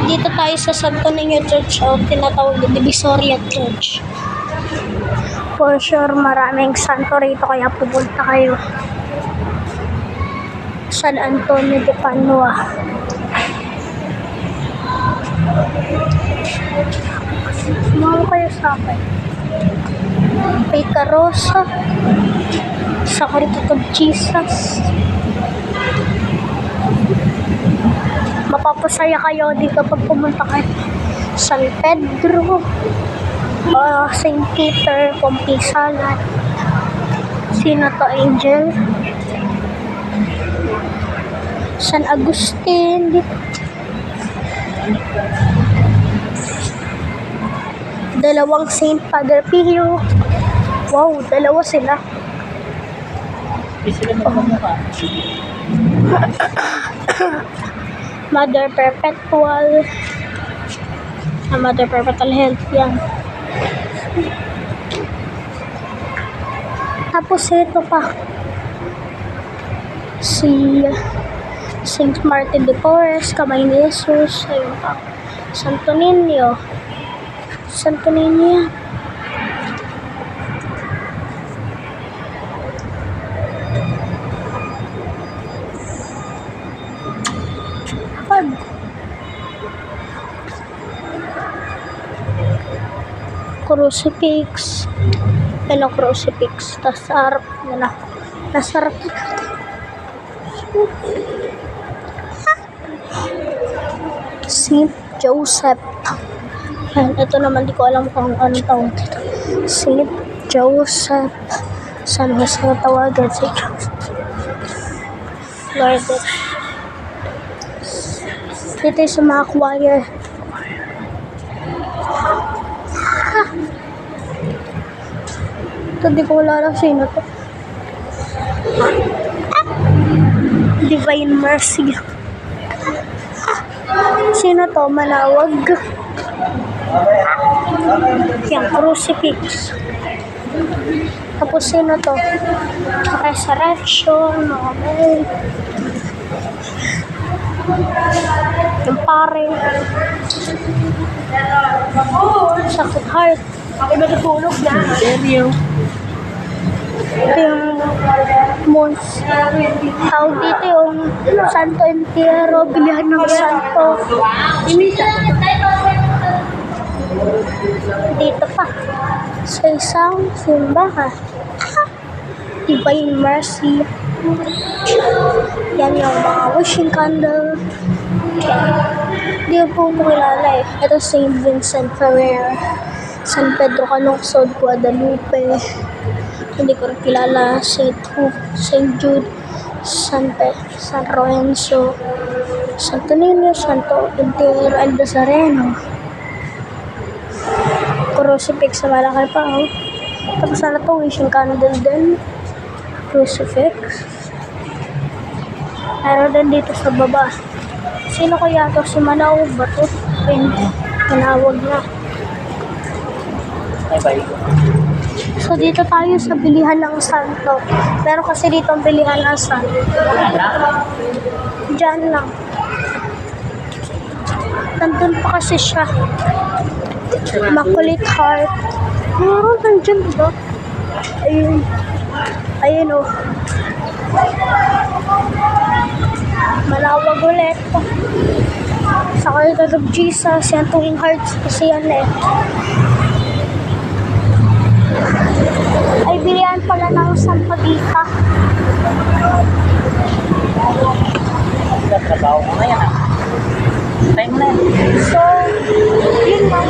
Dito tayo sa Santo Niño Church o tinatawag na Divisoria Church. For sure, maraming santo rito kaya pupunta kayo. San Antonio de Padua. Sumama kayo sa akin. Peca Rosa. Sacrament of Jesus. Mapapasaya kayo di kapag pumunta kayo San Pedro, St. Peter, Pompisalan, Sinato Angel, San Agustin, dalawang St. Padre Pio. Wow, dalawa sila. Mother Perpetual. Mother Perpetual Health yan. Tapos ito pa. Si Saint Martin de Porres, Kamay ni Jesus. Ayun pa. Santo Niño. Santo Niño yan. Crucifix. Ano crucifix? Tas harap na. Nasa harap na. Saint Joseph. Ito naman di ko alam kung anong tawag dito. Saint Joseph. San Jose na tawagan si Joseph. Lord. Dito sa mga choir. Ito di ko wala lang sino to. Divine Mercy. Sino to? Manawag. Yan, crucifix. Tapos sino to? Resurrection. Amen. Yung pare. Sacred Heart. Ako ba natulog na? Seryo. Ito yung most tawag dito yung Santo Entierro, bilihan ng santo. Dito pa sa isang simbahan. Divine Mercy. Yan yung mga wishing candle. Hindi po kilala eh. Ito St. Vincent Ferrer, San Pedro Calungsod, Guadalupe. Hindi ko rin kilala. St. Jude, San Lorenzo, Santo Niño, Santo Entierro, El Nazareno. Crucifix sa malaki pa, oh. Tapos na ito, wishing candle din. Crucifix. Meron din dito sa baba. Sino kaya ito? Si Manaw ba ito? Manawag na. So dito tayo sa bilihan ng santo. Pero kasi dito ang bilihan ng santo. Diyan lang. Nandun pa kasi siya. Immaculate Heart. Meron nandyan ba? Ayun. Ayun o. Malawag ulit. Sacrament of Jesus. Yan tuwing hearts kasi yan eh. Ay, bilihan pala ng San Pabita. Trabaho mo na yan ah. Time na yan. So, yun lang.